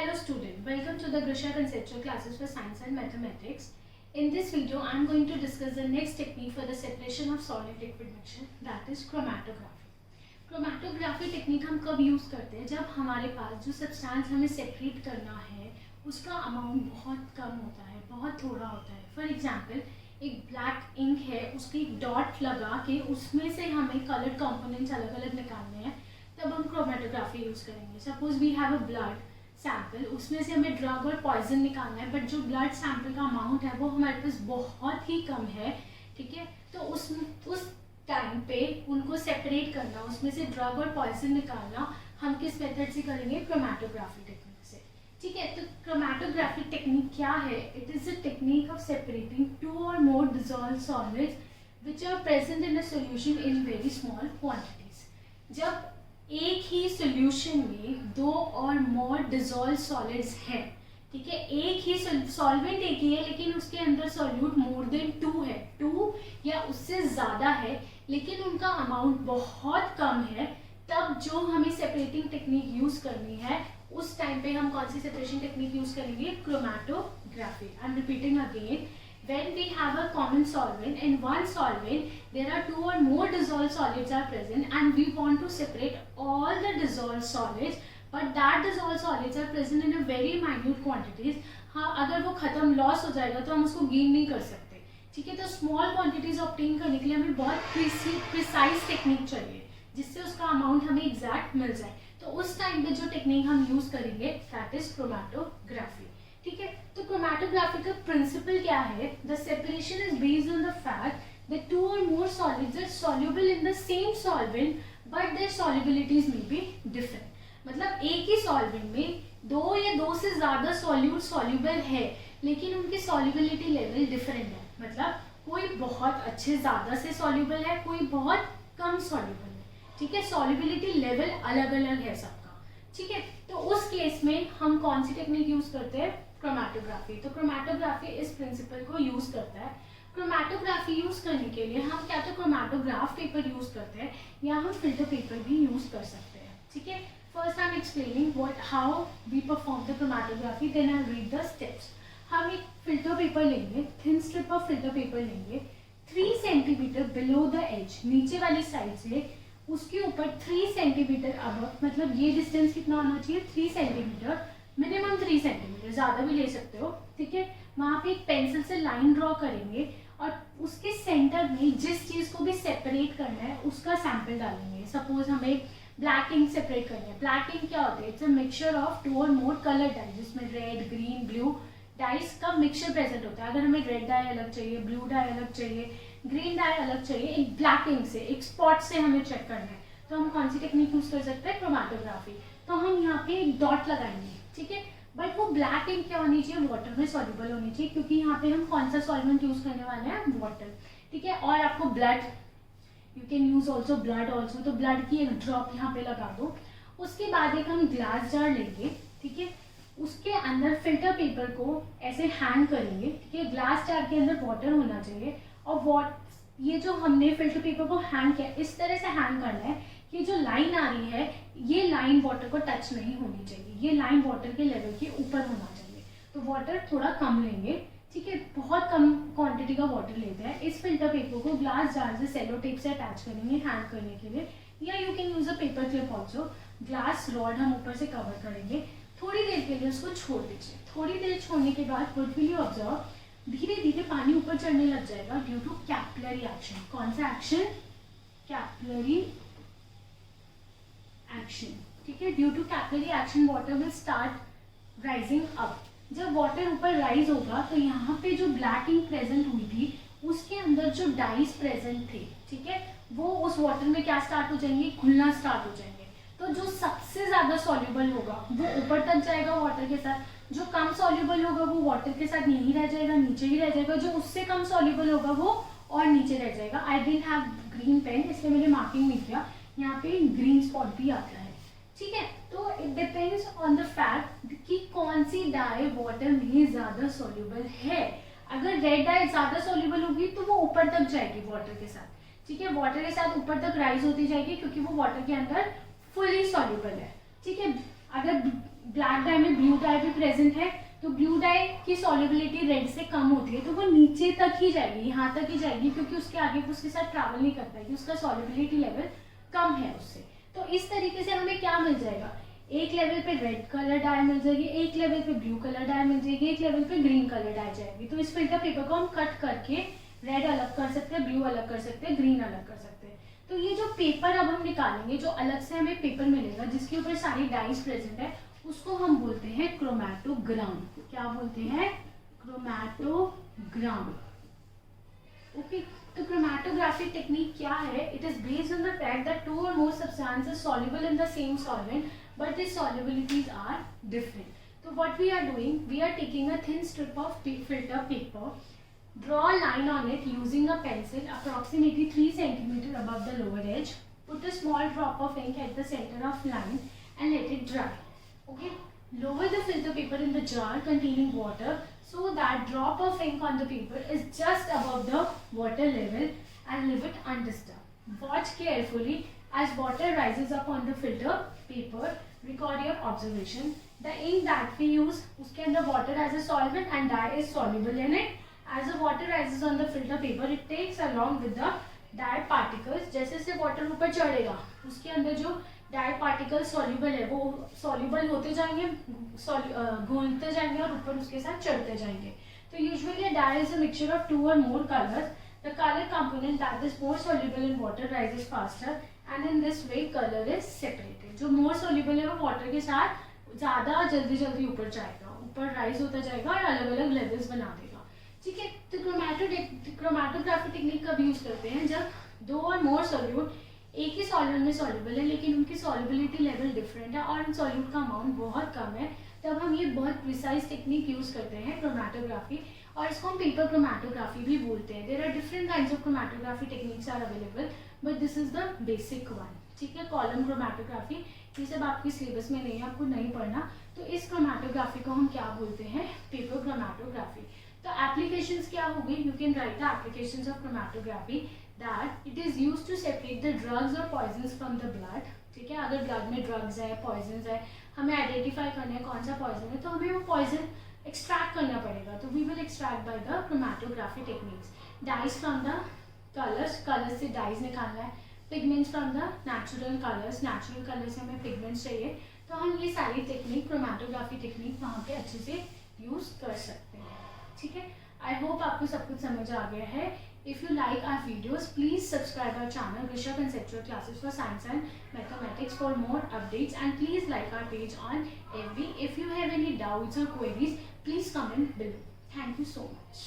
Hello student, welcome to the Grisha Conceptual Classes for Science and Mathematics. In this video, I am going to discuss the next technique for the separation of solid liquid mixture, that is chromatography. Chromatography technique हम कब use करते हैं? जब हमारे पास जो substance हमें separate करना है उसका अमाउंट बहुत कम होता है, बहुत थोड़ा होता है. फॉर एग्जाम्पल, एक ब्लैक इंक है, उसकी डॉट लगा के उसमें से हमें कलर्ड कंपोनेंट्स अलग अलग निकालने हैं, तब हम क्रोमेटोग्राफी यूज़ करेंगे. Suppose we have a blood sample, उसमें से हमें ड्रग और पॉइजन निकालना है, बट जो ब्लड सैंपल का अमाउंट है वो हमारे पास बहुत ही कम है. ठीक है, तो उस टाइम पे उनको सेपरेट करना, उसमें से ड्रग और पॉइजन निकालना हम किस मेथड से करेंगे? क्रोमेटोग्राफी टेक्निक से. ठीक है, तो क्रोमेटोग्राफी टेक्निक क्या है? It is a technique of separating two or more dissolved solids which are present in a solution in very small quantities. जब एक ही सॉल्यूशन में दो और मोर डिसॉल्व सॉलिड्स हैं, ठीक है, एक ही सॉल्वेंट एक ही है लेकिन उसके अंदर सॉल्यूट मोर देन 2 है, 2 या उससे ज़्यादा है, लेकिन उनका अमाउंट बहुत कम है, तब जो हमें सेपरेटिंग टेक्निक यूज़ करनी है उस टाइम पे हम कौन सी सेपरेशन टेक्निक यूज़ करेंगे? Chromatography. I am repeating again. When we have a common solvent, in one solvent there are 2 or more dissolved solids are present and we want to separate all the dissolved solids, but that dissolved solids are present in a very minute quantities. हाँ, अगर वो खत्म loss हो जाएगा तो हम उसको gain नहीं कर सकते. ठीक है, तो स्मॉल क्वांटिटीज ऑब्टेन करने के लिए हमें बहुत प्रिसाइज टेक्निक चाहिए जिससे उसका अमाउंट हमें एग्जैक्ट मिल जाए. तो उस टाइम पे जो टेक्निक हम यूज करेंगे दैट इज क्रोमेटोग्राफी. ठीक है, तो क्रोमेटोग्राफी का प्रिंसिपल क्या है? The separation is based on the fact that 2 or more solids are soluble in the same solvent but their solubilities may be different. मतलब एक ही सॉल्वेंट में दो या दो से ज्यादा सॉल्यूट सॉल्युबल है लेकिन उनकी सॉल्युबिलिटी लेवल डिफरेंट है. मतलब कोई बहुत अच्छे ज्यादा से सॉल्युबल है, कोई बहुत कम सॉल्युबल है. ठीक है, सॉल्युबिलिटी लेवल अलग अलग है सबका. ठीक है, तो उस केस में हम कौन सी टेक्निक यूज करते हैं? क्रोमेटोग्राफी. तो क्रोमेटोग्राफी इस प्रिंसिपल को यूज करता है. क्रोमेटोग्राफी यूज करने के लिए हम क्या तो क्रोमेटोग्राफ पेपर यूज करते हैं या हम फिल्टर पेपर भी यूज कर सकते हैं. ठीक है, first I am explaining what how we perform the chromatography, then I read the steps. हम एक फिल्टर पेपर लेंगे, thin strip of filter paper लेंगे, 3 सेंटीमीटर बिलो द एज, नीचे वाली साइड से उसके ऊपर 3 सेंटीमीटर अबव, मतलब ये डिस्टेंस कितना होना चाहिए? 3 सेंटीमीटर, मिनिमम 3 सेंटीमीटर, ज़्यादा भी ले सकते हो. ठीक है, वहाँ पे एक पेंसिल से लाइन ड्रॉ करेंगे और उसके सेंटर में जिस चीज़ को भी सेपरेट करना है उसका सैंपल डालेंगे. सपोज हमें ब्लैक इंक सेपरेट करनी है. ब्लैक इंक क्या होता है? It's a mixture of 2 or more colour die, जिसमें रेड, ग्रीन, ब्लू डाइस का मिक्सचर प्रेजेंट होता है. अगर हमें रेड डाई अलग चाहिए, ब्लू डाई अलग चाहिए, ग्रीन डाई अलग चाहिए, एक ब्लैक इंक से, एक स्पॉट से हमें चेक करना है, तो हम कौन सी टेक्निक यूज कर सकते हैं? क्रोमेटोग्राफी. तो हम यहाँ पे एक डॉट लगाएंगे. ठीक है, बट वो ब्लैक इंक क्या होनी चाहिए? वाटर में सॉल्युबल होनी चाहिए, क्योंकि यहाँ पे हम कौन सा सॉल्वेंट यूज करने वाले हैं? वाटर. ठीक है, और आपको blood, you can use also blood also, तो ब्लड की एक ड्रॉप यहाँ पे लगा दो. उसके बाद एक हम ग्लास जार लेंगे. ठीक है, उसके अंदर फिल्टर पेपर को ऐसे हैंग करेंगे. ठीक है, ग्लास जार के अंदर वाटर होना चाहिए और ये जो हमने फिल्टर पेपर को हैंग किया इस तरह से हैंग करना है कि जो लाइन आ रही है ये लाइन वाटर को टच नहीं होनी चाहिए, ये लाइन वाटर के लेवल के ऊपर होना चाहिए. तो वाटर थोड़ा कम लेंगे. ठीक है, बहुत कम क्वांटिटी का वाटर लेते हैं. इस फिल्टर पेपर को ग्लास जार से सेलो टेप से अटैच करेंगे हैंग करने के लिए, या you can use a paper clip also. Glass rod हम ऊपर से कवर करेंगे. थोड़ी देर के लिए उसको छोड़ दीजिए. थोड़ी देर छोड़ने के बाद व्हाट विल यू ऑब्जर्व? धीरे धीरे पानी ऊपर चढ़ने लग जाएगा ड्यू टू कैपिलरी एक्शन. कौन सा एक्शन? Capillary action. ठीक है, due to capillary action water will start rising up. जब वाटर ऊपर राइज होगा तो यहाँ पे जो ब्लैक इंक प्रेजेंट हुई थी उसके अंदर जो डाइस प्रेजेंट थे, ठीक है, वो उस वाटर में क्या स्टार्ट हो जाएंगे? घुलना स्टार्ट हो जाएंगे. तो जो सबसे ज्यादा सॉल्युबल होगा वो ऊपर तक जाएगा वाटर के साथ, जो कम सॉल्युबल होगा वो वाटर के साथ यहीं रह जाएगा, नीचे ही रह जाएगा, जो उससे कम सॉल्युबल होगा वो और नीचे रह जाएगा. I didn't have green pen, इसलिए मैंने मार्किंग नहीं किया. यहाँ पे ग्रीन स्पॉट भी आता है. ठीक है, तो it depends on the fact कि कौन सी डाई वाटर में ज्यादा सॉल्युबल है. अगर रेड डाई ज्यादा सॉल्युबल होगी तो वो ऊपर तक जाएगी वाटर के साथ. ठीक है, वाटर के साथ ऊपर तक राइज होती जाएगी क्योंकि वो वाटर के अंदर फुली सॉल्युबल है. ठीक है, अगर ब्लैक डाई में ब्लू डाई भी प्रेजेंट है, तो ब्लू डाई की सॉल्युबिलिटी रेड से कम होती है, तो वो नीचे तक ही जाएगी, यहाँ तक ही जाएगी, क्योंकि उसके आगे उसके साथ ट्रैवल नहीं कर पाएगी, उसका सॉल्युबिलिटी लेवल कम है उससे। तो इस तरीके से हमें क्या मिल जाएगा, एक लेवल पे रेड कलर डाई मिल जाएगी, एक लेवल पे ब्लू कलर डाई मिल जाएगी, एक लेवल पे ग्रीन कलर डाई जाएगी। तो इस फिल्टर पेपर को हम कट करके रेड अलग कर सकते हैं, ब्लू अलग कर सकते हैं, ग्रीन अलग कर सकते हैं। तो ये जो पेपर अब हम निकालेंगे, जो अलग से हमें पेपर मिलेगा जिसके ऊपर सारी डाइज प्रेजेंट है, उसको हम बोलते हैं क्रोमैटोग्राम। क्या बोलते हैं, क्रोमैटोग्राम। ओके, तो क्रोमैटोग्राफी टेक्निक क्या है, it is based on the fact that two or more substances soluble in the same solvent but the solubilities are different. So what we are doing, we are taking a thin strip of filter paper, draw a line on it using a pencil approximately 3 cm above the lower edge, put a small drop of ink at the center of line and let it dry. Okay, lower the filter paper in the jar containing water so that drop of ink on the paper is just above the water level and leave it undisturbed. Watch carefully as water rises up on the filter paper. Record your observation. The ink that we use, उसके अंदर water as a solvent and dye is soluble in it. As the water rises on the filter paper, it takes along with the dye particles. जैसे जैसे water ऊपर चढ़ेगा, उसके अंदर जो dye particles soluble है, वो soluble होते जाएंगे, घुलते जाएंगे और ऊपर उसके साथ चढ़ते जाएंगे. तो usually a dye is a mixture of 2 or more colors. The color component that is more soluble in water rises faster, and in this way color is separated. जो मोर सोल्यूबल है वो वाटर के साथ ज़्यादा जल्दी जल्दी ऊपर जाएगा, ऊपर राइज होता जाएगा और अलग अलग लेवल्स बना देगा. ठीक है, तो क्रोमैटोग्राफी टेक्निक कब यूज़ करते हैं, जब दो और मोर सॉल्यूट एक ही सॉल्वेंट में सॉल्युबल है लेकिन उनकी सॉल्युबिलिटी लेवल डिफरेंट है और उन सॉल्यूट का अमाउंट बहुत कम है, तब हम ये बहुत प्रिसाइज टेक्निक यूज़ करते हैं क्रोमैटोग्राफी, और इसको हम पेपर क्रोमैटोग्राफी भी बोलते हैं. There are different kinds of chromatography techniques are available, but this is the basic one. ठीक है, कॉलम क्रोमैटोग्राफी, ये सब आपके सिलेबस में नहीं है, आपको नहीं पढ़ना. तो इस क्रोमैटोग्राफी को हम क्या बोलते हैं, पेपर क्रोमैटोग्राफी. तो एप्लीकेशंस क्या होगी, you can write the applications of chromatography that it is used to separate the drugs और पॉइजन्स फ्रॉम द ब्लड. ठीक है, अगर ब्लड में ड्रग्स है, पॉइजन्स है, हमें आइडेंटिफाई करना है कौन सा पॉइजन है, तो हमें वो पॉइजन एक्सट्रैक्ट करना पड़ेगा. तो we will extract by the chromatography techniques. Dyes from the colours से डाइज निकालना है, pigments from the natural colours से हमें पिगमेंट्स चाहिए. तो हम ये सारी टेक्निक क्रोमैटोग्राफी टेक्निक वहाँ पे अच्छे से यूज़ कर सकते हैं. ठीक है, आई होप आपको सब कुछ समझ आ गया है. If you like our videos, please subscribe our channel Grisha Conceptual Classes for Science and Mathematics for more updates, and please like our page on FB. If you have any doubts or queries, please comment below. Thank you so much.